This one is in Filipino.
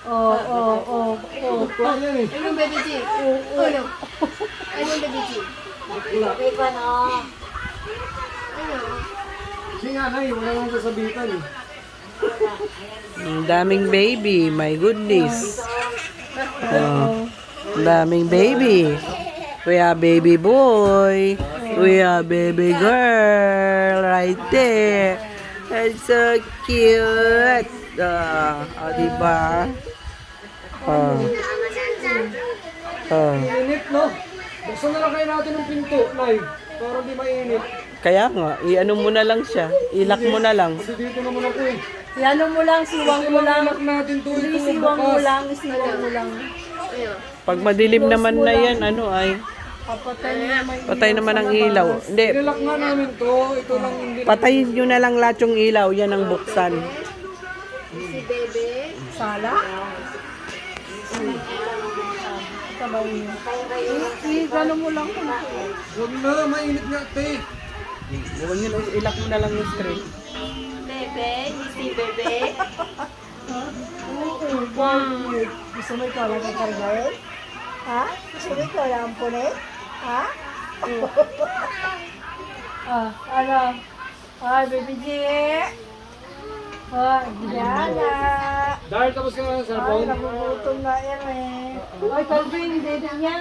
Ano yung baby G? Ano? Ano yung baby G? Okay pa no. Ano? Kasi nga na, wala nang sasabitan eh. Ang daming baby, my goodness. Ang daming baby. We are baby boy. We are baby girl right there. That's so cute. Diba? Init, no? Buksan na lang kayo natin ng pinto, Nay. Para di mainit. Kaya nga, i-ano mo na lang siya. Ilak mo na lang. Kasi dito naman ako eh. Ano mo lang, siwang mo lang. Lock natin to ito Siwang mo bukas. lang, siwang mo lang. Ano? Pag madilim naman na yan, ano ay, Papatay na naman. patay naman ang ilaw. Hindi, Nilock nga namin to. Ito lang hindi. patayin nyo na lang lahat yung ilaw. Yan ang buksan. Si Bebe? Sala? Sabaw niyo. Gano'n mo lang. Huwag na, mainit nga, te. Huwag nyo, ilak mo na lang yung screen. Bebe, si Bebe. Gusto mo ikaw lang kakargay? Ha? Gusto mo ikaw lang pulit? Ha? Ano? Baby G. Diana. Dahil tapos ka na sa cellphone. Nagugutom na yan eh. Ay, Calvin, dede niya.